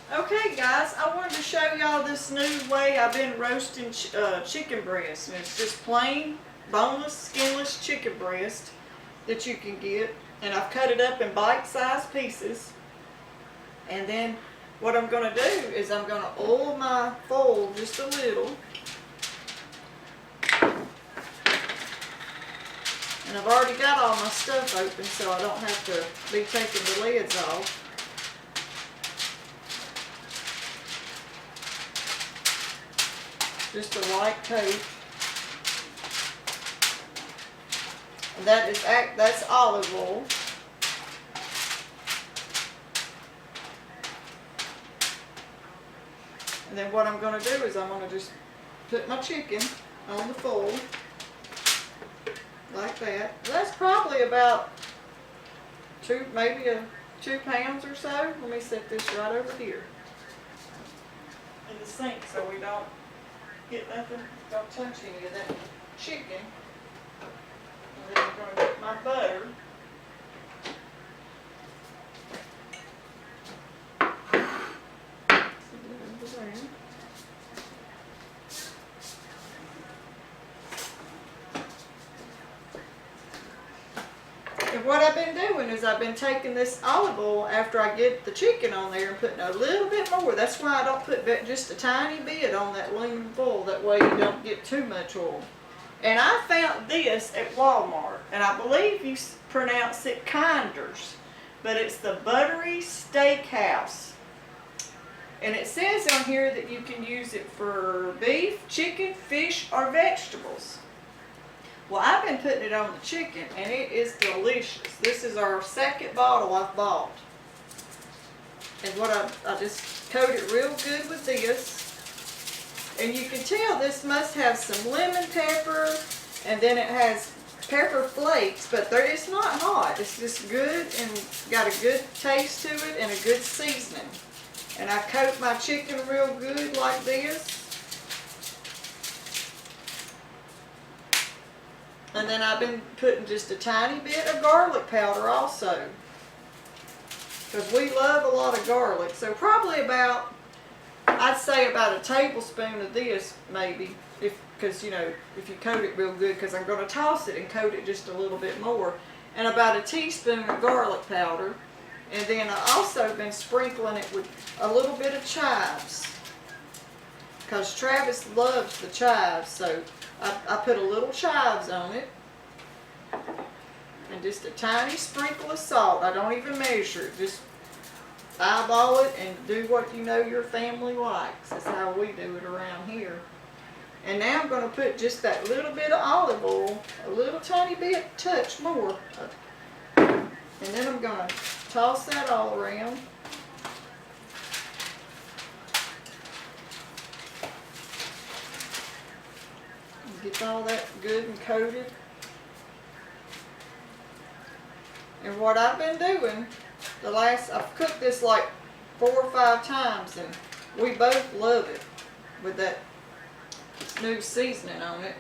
Okay guys, I wanted to show y'all this new way I've been roasting chicken breast. And it's just plain, boneless, skinless chicken breast that you can get. And I've cut it up in bite-sized pieces. And then what I'm going to do is I'm going to oil my foil just a little. And I've already got all my stuff open so I don't have to be taking the lids off. Just a light coat. And that's olive oil. And then what I'm going to do is I'm going to just put my chicken on the foil like that. That's probably about maybe 2 pounds or so. Let me set this right over here in the sink so we don't get nothing, don't touch any of that chicken. And then I'm going to get my butter. And what I've been doing is I've been taking this olive oil after I get the chicken on there and putting a little bit more. That's why I don't put just a tiny bit on that aluminum foil. That way you don't get too much oil. And I found this at Walmart. And I believe you pronounce it Kinders. But it's the Buttery Steakhouse. And it says on here that you can use it for beef, chicken, fish, or vegetables. Well, I've been putting it on the chicken, and it is delicious. This is our second bottle I've bought. And what I just coat it real good with this. And you can tell this must have some lemon pepper, and then it has pepper flakes, but it's not hot. It's just good and got a good taste to it and a good seasoning. And I coat my chicken real good like this. And then I've been putting just a tiny bit of garlic powder also. Because we love a lot of garlic. So probably about, I'd say about a tablespoon of this maybe. Because you know, if you coat it real good, because I'm going to toss it and coat it just a little bit more. And about a teaspoon of garlic powder. And then I also been sprinkling it with a little bit of chives. Because Travis loves the chives, so I put a little chives on it. And just a tiny sprinkle of salt. I don't even measure it. Just eyeball it and do what you know your family likes. That's how we do it around here. And now I'm going to put just that little bit of olive oil, a little tiny bit, touch more. And then I'm going to toss that all around. Get all that good and coated. And what I've been doing, I've cooked this like 4 or 5 times, and we both love it with that new seasoning on it,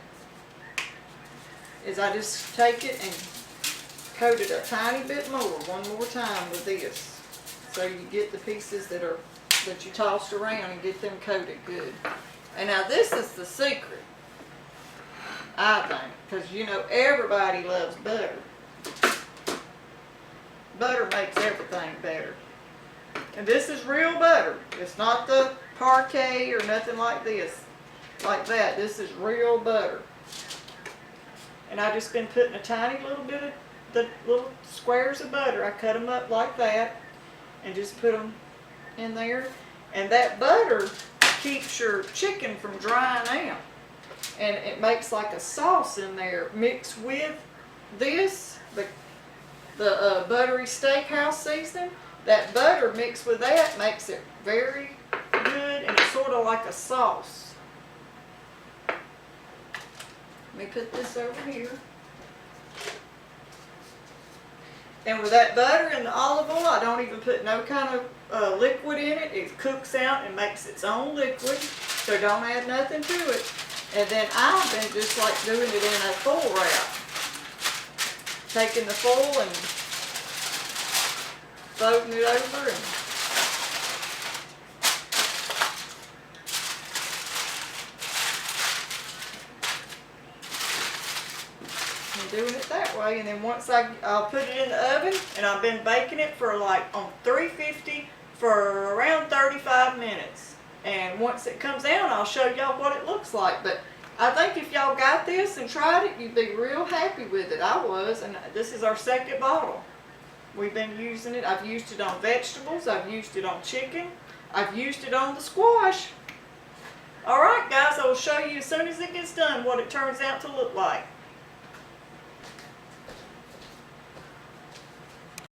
is I just take it and coat it a tiny bit more, one more time with this. So you get the pieces that you tossed around and get them coated good. And now this is the secret, I think, because you know everybody loves butter. Butter makes everything better. And this is real butter. It's not the Parkay or nothing like this, like that. This is real butter. And I just been putting a tiny little bit of the little squares of butter. I cut them up like that and just put them in there. And that butter keeps your chicken from drying out. And it makes like a sauce in there mixed with this, the Buttery Steakhouse seasoning. That butter mixed with that makes it very good, and it's sort of like a sauce. Let me put this over here. And with that butter and the olive oil, I don't even put no kind of liquid in it. It cooks out and makes its own liquid, so don't add nothing to it. And then I've been just like doing it in a foil wrap. Taking the foil and folding it over and been doing it that way. And then once I'll put it in the oven, and I've been baking it for like on 350 for around 35 minutes. And once it comes out, I'll show y'all what it looks like. But I think if y'all got this and tried it, you'd be real happy with it. I was, and this is our second bottle. We've been using it. I've used it on vegetables. I've used it on chicken. I've used it on the squash. All right, guys, I will show you as soon as it gets done what it turns out to look like.